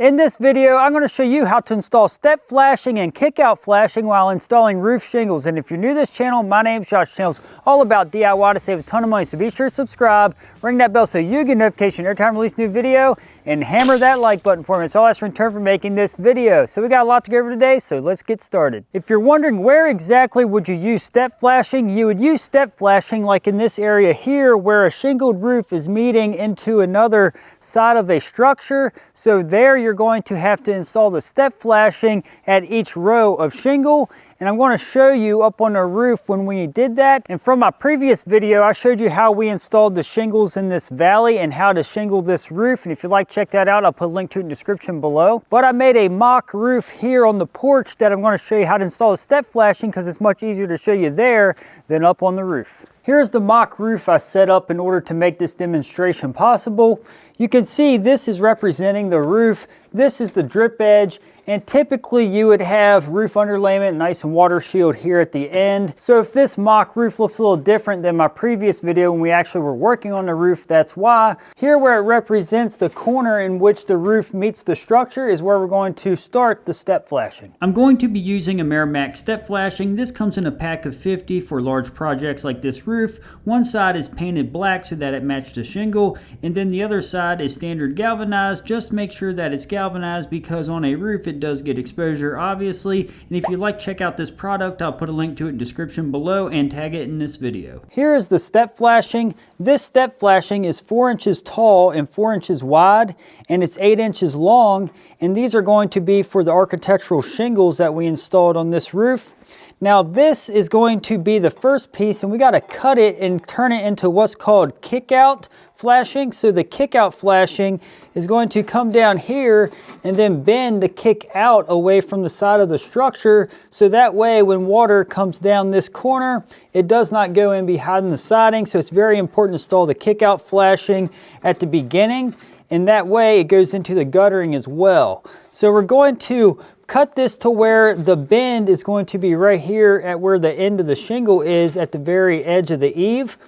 In this video, I'm going to show you how to install step flashing and kick-out flashing while installing roof shingles. And if you're new to this channel, my name's Josh. Channel's all about DIY to save a ton of money. So be sure to subscribe, ring that bell so you get notification every time I release a new video, and hammer that like button for me. It's all I ask in return for making this video. So we got a lot to go over today, so let's get started. If you're wondering where exactly would you use step flashing, you would use step flashing like in this area here where a shingled roof is meeting into another side of a structure. So there you're going to have to install the step flashing at each row of shingle. And I'm going to show you up on the roof when we did that. And from my previous video, I showed you how we installed the shingles in this valley and how to shingle this roof. And if you'd like to check that out, I'll put a link to it in the description below. But I made a mock roof here on the porch that I'm going to show you how to install the step flashing because it's much easier to show you there than up on the roof. Here's the mock roof I set up in order to make this demonstration possible. You can see this is representing the roof. This is the drip edge. And typically you would have roof underlayment, nice and water shield here at the end. So if this mock roof looks a little different than my previous video when we actually were working on the roof, that's why. Here where it represents the corner in which the roof meets the structure is where we're going to start the step flashing. I'm going to be using a Merrimack step flashing. This comes in a pack of 50 for large projects like this roof. One side is painted black so that it matched the shingle, and then the other side is standard galvanized. Just make sure that it's galvanized because on a roof it does get exposure obviously. And if you'd like to check out this product, I'll put a link to it in the description below and tag it in this video. Here is the step flashing. This step flashing is 4 inches tall and 4 inches wide, and it's 8 inches long, and these are going to be for the architectural shingles that we installed on this roof. Now this is going to be the first piece, and we got to cut it and turn it into what's called kick-out flashing. So the kick-out flashing is going to come down here and then bend the kick out away from the side of the structure. So that way when water comes down this corner, it does not go in behind the siding. So it's very important to install the kick-out flashing at the beginning. And that way it goes into the guttering as well. So we're going to cut this to where the bend is going to be right here at where the end of the shingle is at the very edge of the eave.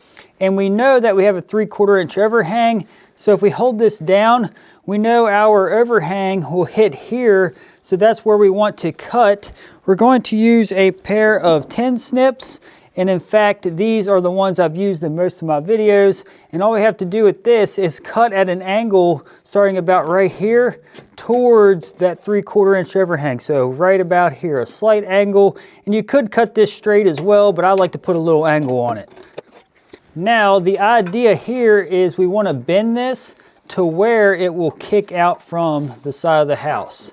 And we know that we have a 3/4 inch overhang. So if we hold this down, we know our overhang will hit here. So that's where we want to cut. We're going to use a pair of 10 snips. And in fact, these are the ones I've used in most of my videos. And all we have to do with this is cut at an angle starting about right here towards that 3/4 inch overhang. So right about here, a slight angle. And you could cut this straight as well, but I like to put a little angle on it. Now, the idea here is we want to bend this to where it will kick out from the side of the house.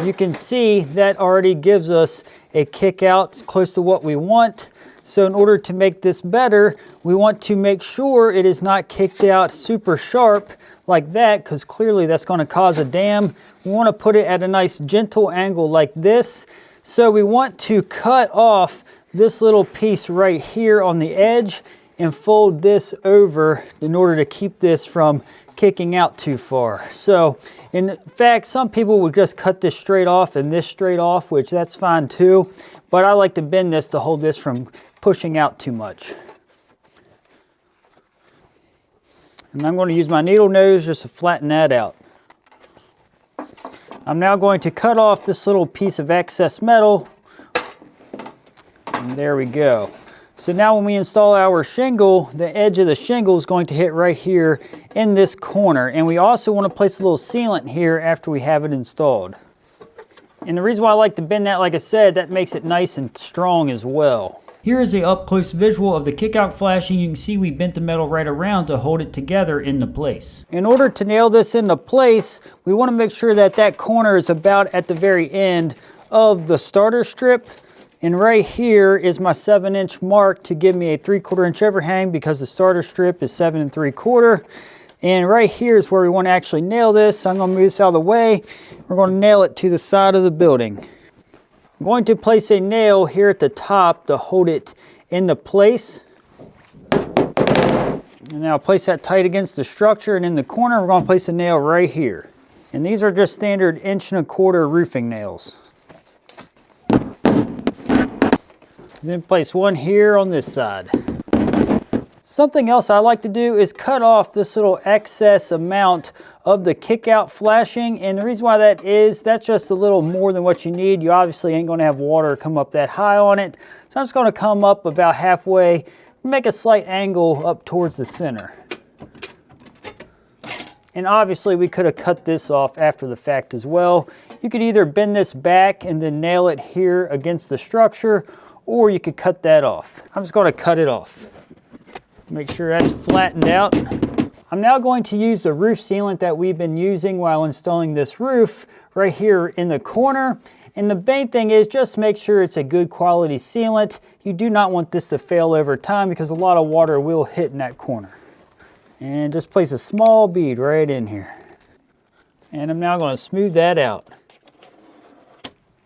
You can see that already gives us a kick out close to what we want. So in order to make this better, we want to make sure it is not kicked out super sharp like that, because clearly that's going to cause a dam. We want to put it at a nice gentle angle like this. So we want to cut off this little piece right here on the edge and fold this over in order to keep this from kicking out too far. So in fact, some people would just cut this straight off and this straight off, which that's fine too. But I like to bend this to hold this from pushing out too much. And I'm going to use my needle nose just to flatten that out. I'm now going to cut off this little piece of excess metal. And there we go. So now when we install our shingle, the edge of the shingle is going to hit right here in this corner. And we also want to place a little sealant here after we have it installed. And the reason why I like to bend that, like I said, that makes it nice and strong as well. Here is an up-close visual of the kick-out flashing. You can see we bent the metal right around to hold it together into place. In order to nail this into place, we want to make sure that that corner is about at the very end of the starter strip. And right here is my 7-inch mark to give me a 3/4 inch overhang because the starter strip is 7 3/4. And right here is where we want to actually nail this. So I'm going to move this out of the way. We're going to nail it to the side of the building. I'm going to place a nail here at the top to hold it into place. And now place that tight against the structure, and in the corner we're going to place a nail right here. And these are just standard 1.25 inch roofing nails. Then place one here on this side. Something else I like to do is cut off this little excess amount of the kick out flashing, and the reason why that is, that's just a little more than what you need. You obviously ain't going to have water come up that high on it, so I'm just going to come up about halfway, make a slight angle up towards the center. And obviously we could have cut this off after the fact as well. You could either bend this back and then nail it here against the structure, or you could cut that off. I'm just going to cut it off. Make sure that's flattened out. I'm now going to use the roof sealant that we've been using while installing this roof right here in the corner. And the main thing is just make sure it's a good quality sealant. You do not want this to fail over time because a lot of water will hit in that corner. And just place a small bead right in here. And I'm now going to smooth that out.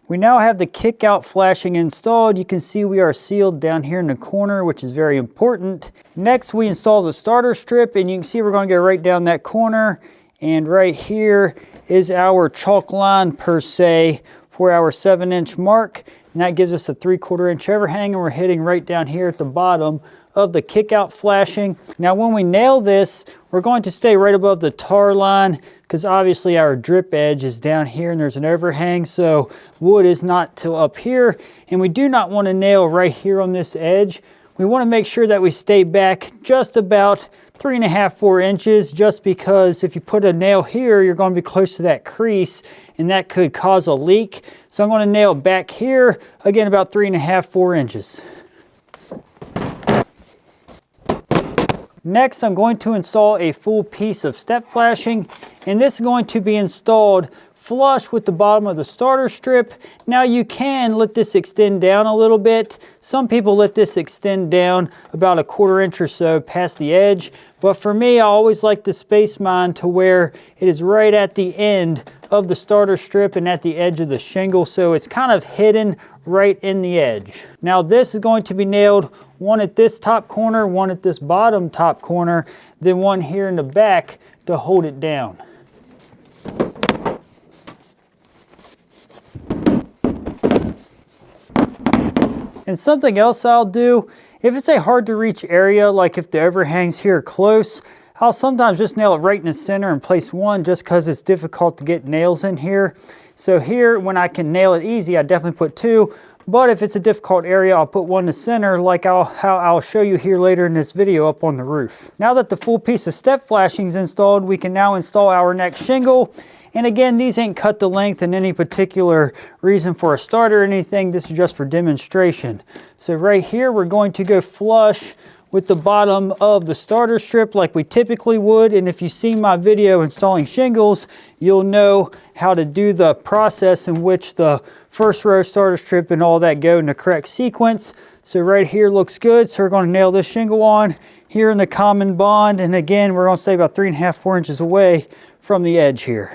We now have the kick out flashing installed. You can see we are sealed down here in the corner, which is very important. Next, we install the starter strip, and you can see we're going to go right down that corner. And right here is our chalk line per se for our 7-inch mark. And that gives us a 3/4 inch overhang, and we're hitting right down here at the bottom of the kick out flashing. Now when we nail this, we're going to stay right above the tar line because obviously our drip edge is down here and there's an overhang, so wood is not till up here, and we do not want to nail right here on this edge. We want to make sure that we stay back just about 3.5–4 inches, just because if you put a nail here, you're going to be close to that crease and that could cause a leak. So I'm going to nail back here, again about 3.5–4 inches. Next, I'm going to install a full piece of step flashing, and this is going to be installed flush with the bottom of the starter strip. Now you can let this extend down a little bit. Some people let this extend down about 1/4 inch or so past the edge, but for me, I always like to space mine to where it is right at the end of the starter strip and at the edge of the shingle, so it's kind of hidden right in the edge. Now this is going to be nailed, one at this top corner, one at this bottom top corner, then one here in the back to hold it down. And something else I'll do, if it's a hard to reach area, like if the overhangs here are close, I'll sometimes just nail it right in the center and place one just because it's difficult to get nails in here. So here, when I can nail it easy, I definitely put two. But if it's a difficult area, I'll put one in the center, like how I'll show you here later in this video up on the roof. Now that the full piece of step flashing is installed, we can now install our next shingle. And again, these ain't cut to length in any particular reason for a starter or anything. This is just for demonstration. So right here, we're going to go flush with the bottom of the starter strip like we typically would. And if you've seen my video installing shingles, you'll know how to do the process in which the first row starter strip and all that go in the correct sequence. So right here looks good. So we're going to nail this shingle on here in the common bond. And again, we're going to stay about 3.5–4 inches away from the edge here.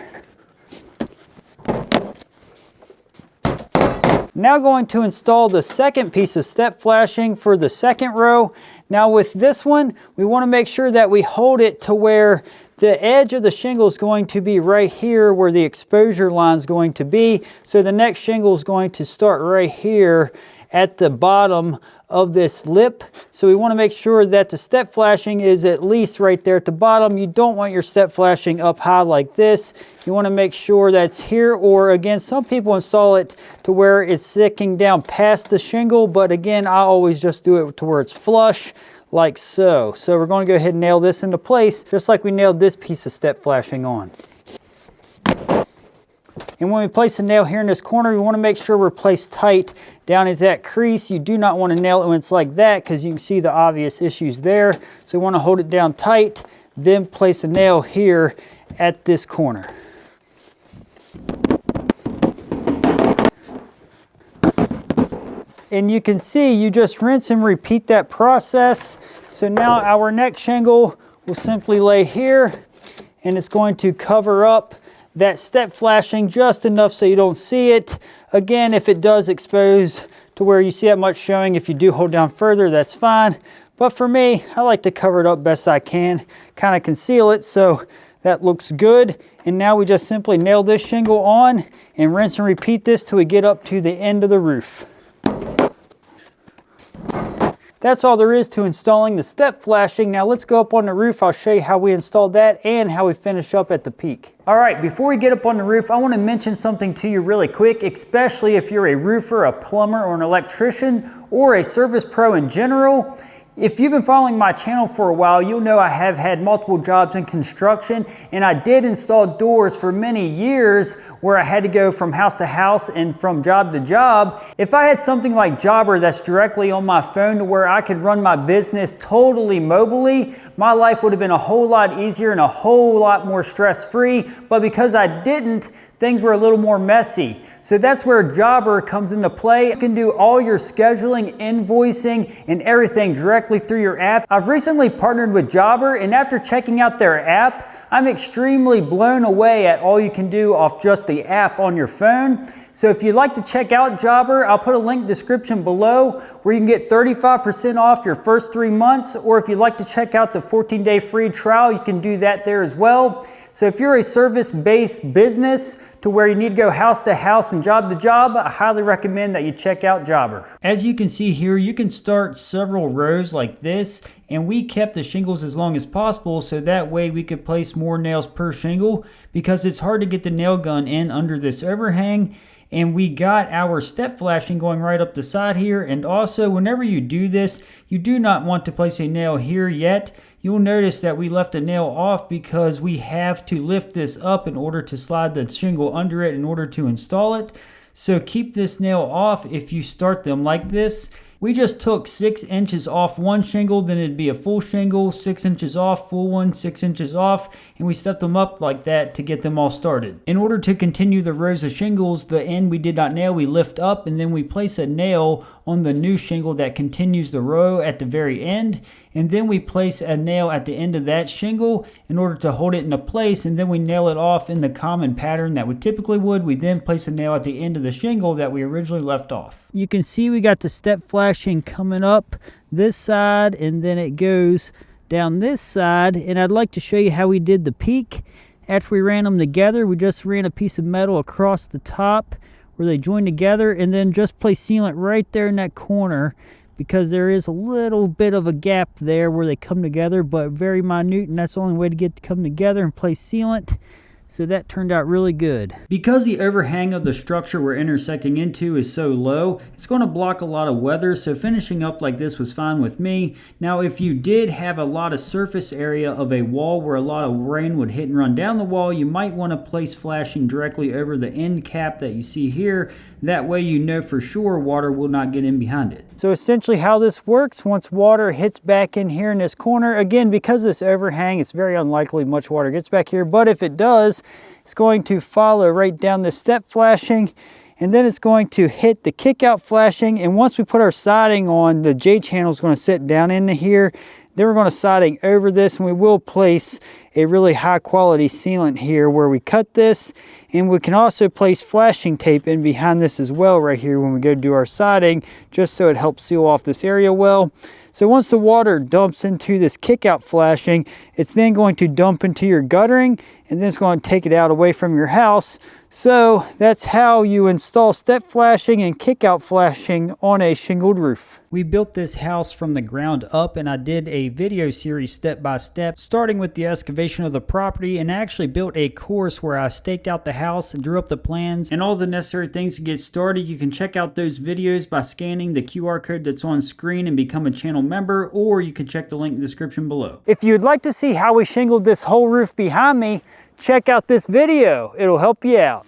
Now going to install the second piece of step flashing for the second row. Now with this one, we want to make sure that we hold it to where the edge of the shingle is going to be right here where the exposure line is going to be. So the next shingle is going to start right here at the bottom of this lip. So we want to make sure that the step flashing is at least right there at the bottom. You don't want your step flashing up high like this. You want to make sure that's here, or again, some people install it to where it's sticking down past the shingle, but again, I always just do it to where it's flush, like so. So we're going to go ahead and nail this into place, just like we nailed this piece of step flashing on. And when we place a nail here in this corner, we want to make sure we're placed tight down at that crease. You do not want to nail it when it's like that because you can see the obvious issues there. So we want to hold it down tight, then place a nail here at this corner. And you can see you just rinse and repeat that process. So now our next shingle will simply lay here, and it's going to cover up that step flashing just enough so you don't see it. Again, if it does expose to where you see that much showing, if you do hold down further, that's fine. But for me, I like to cover it up best I can, kind of conceal it, so that looks good. And now we just simply nail this shingle on and rinse and repeat this till we get up to the end of the roof. That's all there is to installing the step flashing. Now let's go up on the roof. I'll show you how we installed that and how we finish up at the peak. All right, before we get up on the roof, I want to mention something to you really quick, especially if you're a roofer, a plumber, or an electrician, or a service pro in general. If you've been following my channel for a while, you'll know I have had multiple jobs in construction, and I did install doors for many years where I had to go from house to house and from job to job. If I had something like Jobber that's directly on my phone to where I could run my business totally mobily, my life would have been a whole lot easier and a whole lot more stress-free. But because I didn't, things were a little more messy. So that's where Jobber comes into play. You can do all your scheduling, invoicing, and everything directly through your app. I've recently partnered with Jobber, and after checking out their app, I'm extremely blown away at all you can do off just the app on your phone. So if you'd like to check out Jobber, I'll put a link in the description below where you can get 35% off your first 3 months, or if you'd like to check out the 14-day free trial, you can do that there as well. So if you're a service-based business to where you need to go house to house and job to job, I highly recommend that you check out Jobber. As you can see here, you can start several rows like this, and we kept the shingles as long as possible so that way we could place more nails per shingle because it's hard to get the nail gun in under this overhang. And we got our step flashing going right up the side here. And also, whenever you do this, you do not want to place a nail here yet. You'll notice that we left a nail off because we have to lift this up in order to slide the shingle under it in order to install it. So keep this nail off if you start them like this. We just took 6 inches off one shingle, then it'd be a full shingle, 6 inches off, full one, 6 inches off, and we stepped them up like that to get them all started. In order to continue the rows of shingles, the end we did not nail, we lift up, and then we place a nail on the new shingle that continues the row at the very end, and then we place a nail at the end of that shingle in order to hold it into place, and then we nail it off in the common pattern that we typically would. We then place a nail at the end of the shingle that we originally left off. You can see we got the step flashing coming up this side, and then it goes down this side, and I'd like to show you how we did the peak. After we ran them together, we just ran a piece of metal across the top where they join together, and then just place sealant right there in that corner because there is a little bit of a gap there where they come together, but very minute, and that's the only way to get to come together, and place sealant. So that turned out really good. Because the overhang of the structure we're intersecting into is so low, it's going to block a lot of weather, so finishing up like this was fine with me. Now if you did have a lot of surface area of a wall where a lot of rain would hit and run down the wall, you might want to place flashing directly over the end cap that you see here. That way you know for sure water will not get in behind it. So essentially how this works, once water hits back in here in this corner, again because of this overhang, it's very unlikely much water gets back here, but if it does, it's going to follow right down the step flashing, and then it's going to hit the kick out flashing, and once we put our siding on, the J channel is going to sit down into here. Then we're going to siding over this, and we will place a really high quality sealant here where we cut this, and we can also place flashing tape in behind this as well right here when we go do our siding, just so it helps seal off this area well. So once the water dumps into this kick out flashing, it's then going to dump into your guttering, and then it's going to take it out away from your house. So that's how you install step flashing and kick out flashing on a shingled roof. We built this house from the ground up, and I did a video series step by step, starting with the excavation of the property, and I actually built a course where I staked out the house and drew up the plans and all the necessary things to get started. You can check out those videos by scanning the QR code that's on screen and become a channel member, or you can check the link in the description below. If you'd like to see how we shingled this whole roof behind me, check out this video. It'll help you out.